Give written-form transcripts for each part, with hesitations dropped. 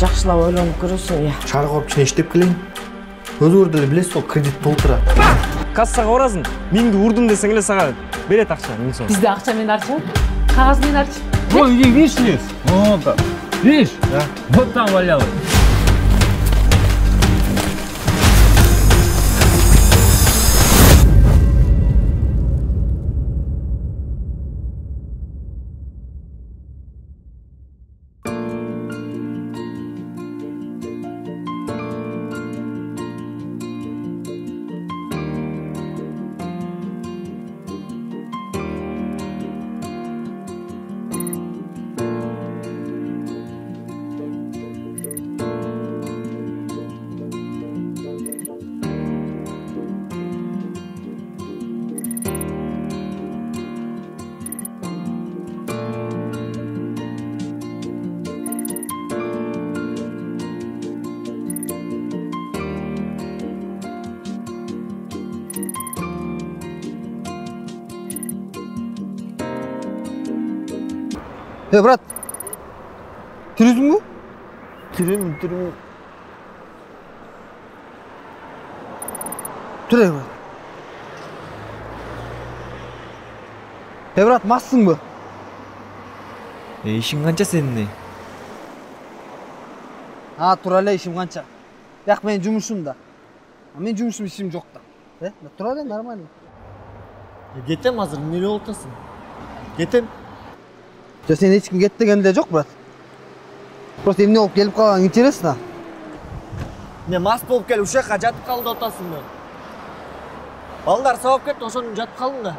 жакшылап ойлонуп көрөсүң, я. Шарга коюп ичине иштеп келейин. Өзүңөр деле билесиз го, кредит толтурат. Кассага барасың, миңди урдум десең эле сага берет акча, 1000 сом. Бизде акча менен арчы, кагаз менен арчы. Вон, видишь, вот там. Видишь? Да. Вот там валялось. Брат, тірізің бі? Түрүм. Түрі, брат. Брат, массың бі? Ишиң канча сенин? Тура эле ишим канча. Бияк менин жумушум да. Мен жумушум ишим жок да. Тура эле нормально. Кетем азыр, эмне болуп атасың? Кетем. Сен эч ким кет деген эле жок, брат. Просто эмне болуп келип калгаң интересно. Не мас болуп келип ушул жака жатып калды деп атасыңбы? Балдар сабап кетти, ошону жатып калдың да.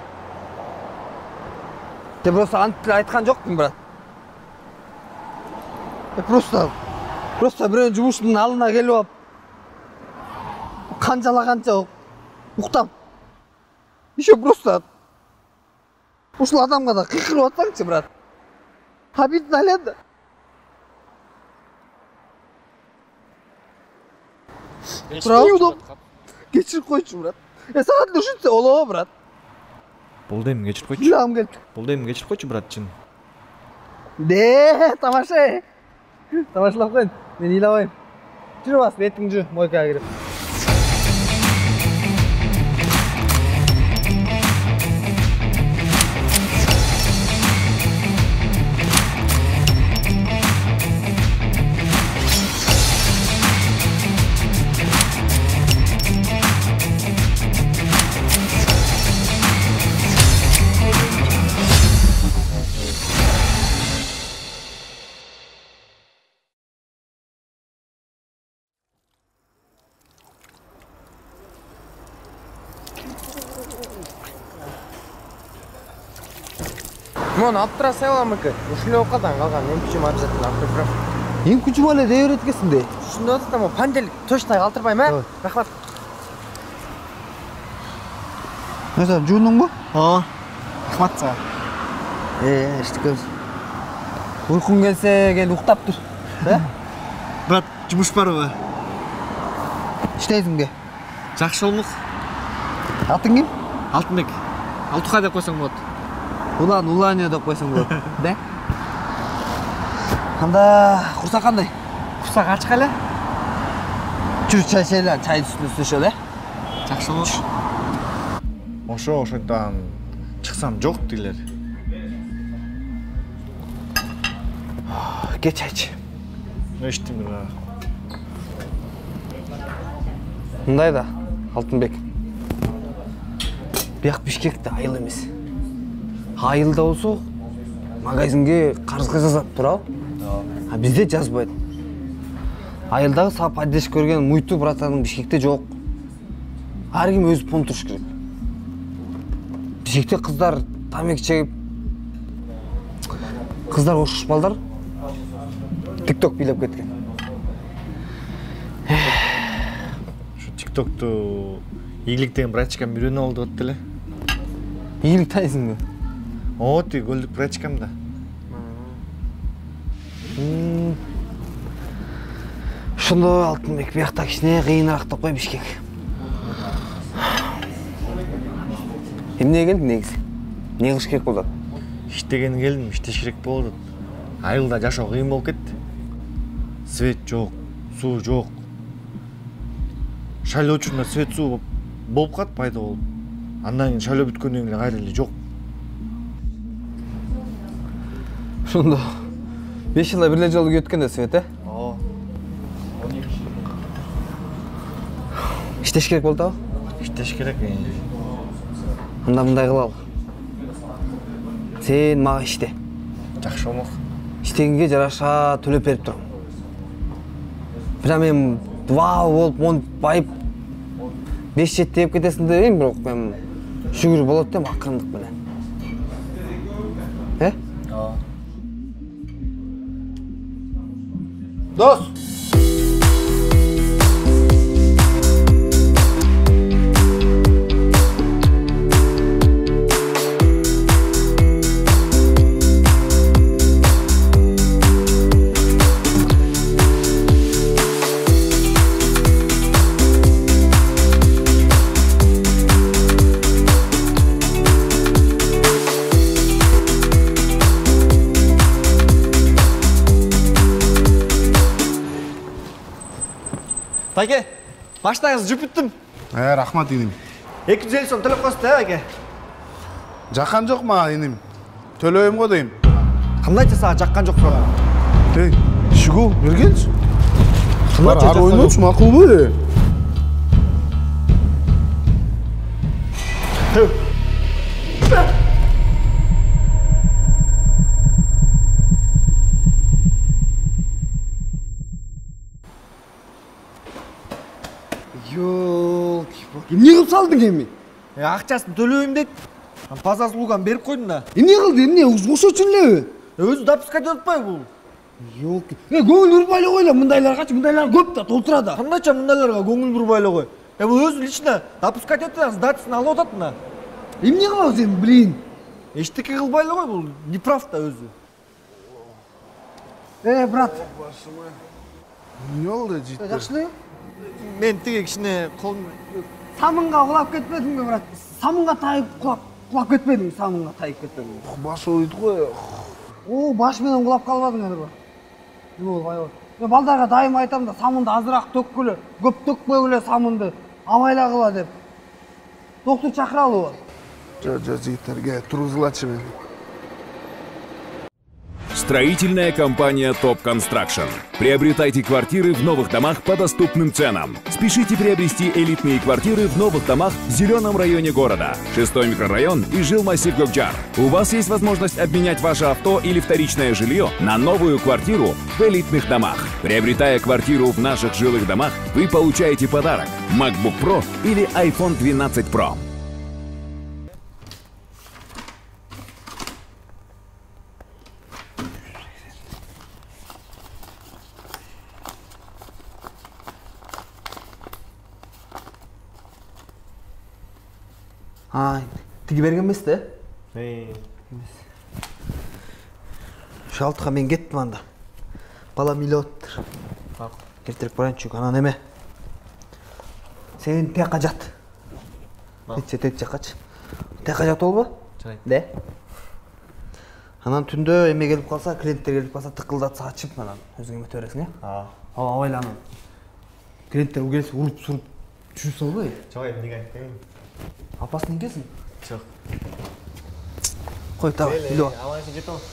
Сен просто антип айткан жокпун, брат. Просто бирөөнүн жумушунун алдына келип алып канча уктап. Еще просто ушул адамга да кыйкырып атсаңчы, брат. Обидно эле да. Кечирип койчу, брат. Сага деле ушинтсе болобу, брат. Болду эми кечирип койчу. Илагым келди. Болду эми кечирип койчу, братчын. Тамаша. Тамашалап коюн. Мен ыйлабайм. Жүрүп бас, бетиң жуу, мойкага кирип. Мон алып тура сайламыкы. Ушул окадан калган эмкичим обязательно алып берем. Эмкичим эле дей берет экенсиң де. Ушунда атат да, пандель точно калтырбайм, а? Рахмат. Наса, жуundуңбу? Рахмат сага. Эчтекебиз. Уйкуң келсе, кел уктап тур. Брат, жумуш барбы? Иштейсиңби? Жакшы болмок. Атың ким? Алтынбек. Алтуха деп койсоң болот. Уланя деп койсоң болот. Да? Анда курсак кандай? Курсак ачык эле. Жүр чай ішелі, чай үстіне ішелі. Жақсы болуш. Ошойдан чыксам жок дейлер. Ке чайчы. Эчтим да. Мындай да, Алтынбек. Бияк Бишкекте айыл эмес. Айылда болсо магазинге карызга жазат турабы? А бизде жазбайт. Айылдагы сап аддеш көрген муйту братанын Бишкекте жок. Ар ким өзү пон туруш керек. Бишкекте кыздар тамеки чегип, кыздар ошуш балдар TikTok бийлеп кеткен. Şu TikTok'tu iyilikten bırakçam ürün oldu otele. İyilik taysın mı? O ti golduk bırakçam da. Şunda Алтынбек бияқта кішіне қиынырақ та қой Бишкек. Эмне келдің негізі? Не қыш керек болды? İştеген келдім, иштеширек болду. Айылда жашоо кыйын болуп кетти. Свет жоқ, су жоқ. Шайлоо учурунда свет суу болуп калат пайда болуп. Андан кийин шайлоо бүткөндөн кийин кайра эле жок. Ошондо 5 жылда бир эле жолу өткөн да свет, э? Ооба. Иштеш керек болду. Иштеш керек энди. Анда мындай кылалы. Сен мага иште. Жакшы болмок. Иштегенге жараша төлөп берип турам. Бирок мен вау болуп, монтип байып 5 жет деп кетесиң деп элем, бирок мен шүгүр болот деп акырындык менен. Ооба. Дос. Байке, машинаңызды жуп бүттүм. Рахмат иним. 250 сом төлөп коесуз да, байке. Жаккан жок мага иним. Төлөйм го дейм. Кандайча сага жаккан жок сураган. Эй, Шигу, бергенчи. Кандайча Ар ойночу макулбу? Ёлки-палки. Эмне кылып салдың эми? Акчасын төлөйм дейт. База услуганы берип койдум да. Эмне кылды? Эмне ошо үчүн элеби? Өзү допускать этип атпайбы бул? Ёлки. Көңүл бурбай эле койла, мындайларгачы, мындайлар көп да, толтура да. Кандайча мындайларга көңүл бурбай эле кой. Бул өзү лично допускать этип сдачасын алып атат мына. Эмне кылабыз эми, блин? Эчтеке кылбай эле кой, бул неправ да өзү. Брат. Эмне болду жийт? Жакшылы? Мен тиги кичине колум Самынга кулап кетпедиңби, брат? Самынга тайып кулап кетпедиң, самынга тайып кетпедиң. Баш ойду го. О, баш менен кулап калбадың эле, брат. Эме болуп айбат. Мен балдарга дайым айтам да, самынды азыраак төккүлө, көп төкпөгүлө самынды, абайлагыла деп. Доктор чакыралыбы? Жигиттерге тургузгулачы мени. Строительная компания Top Construction. Приобретайте квартиры в новых домах по доступным ценам. Спешите приобрести элитные квартиры в новых домах в зеленом районе города. 6-й микрорайон и жилмассив Гокчар. У вас есть возможность обменять ваше авто или вторичное жилье на новую квартиру в элитных домах. Приобретая квартиру в наших жилых домах, вы получаете подарок MacBook Pro или iPhone 12 Pro. Тиги берген эмес да? Шалтыға мен кеттім анда. Бала миллиондыр. Ертерек барайыншы, анан эме. Сен тияққа жат. Тет жаққач. Тияққа жат ол ба? Да. Анан түндө эме келип калса, клиенттер келип калса, тыкылдатса ачып анан өзүң эме төресиң, э? Абайланып. Клиенттер келсе уруп-суруп жүрүп салбай. Жок, эмнеге айтпайм. Апасының келсін? Жок. Қой, давай, илип ал. Амансың жетем.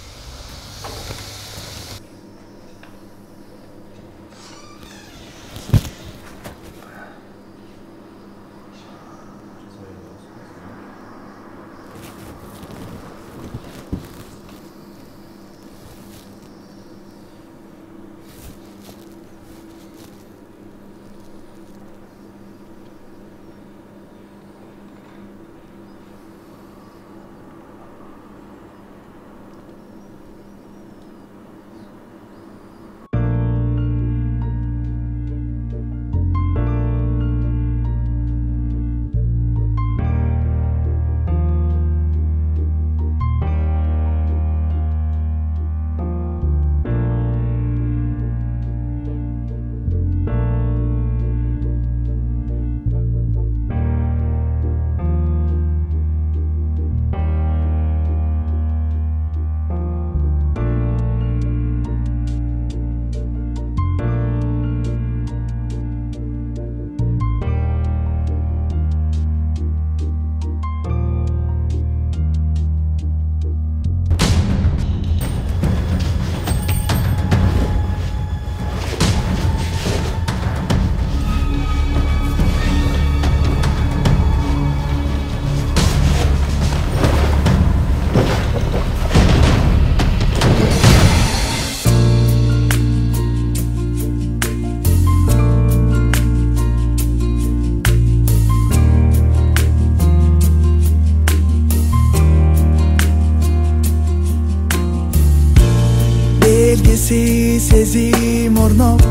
сезим орноп,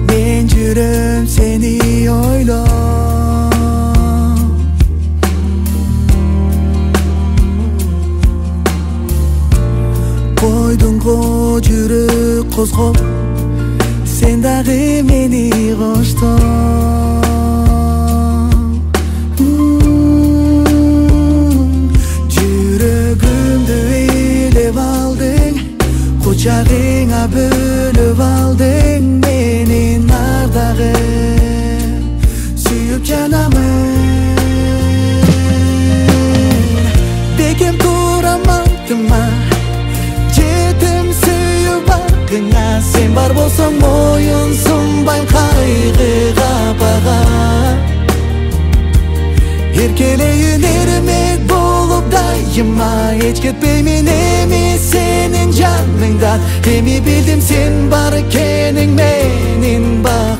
мен жүрөм сени ойлоп. Койдуңго жүрөк козгоп, сен дагы мени коштоп. Жүрөгүмдү ээлеп алдың, кучагыңа бөлүп алдың мени нардагы сүйүп жанамын. Бекем турам алтыма, жетим сүйүп артыңа, сен бар болсоң моюн сунбайм кайгыга бага. Эркелейин эрмек болуп дайыма, эч кетпеймин эми сенин жаныңдан. Эми билдим сен бар экениң менин бар.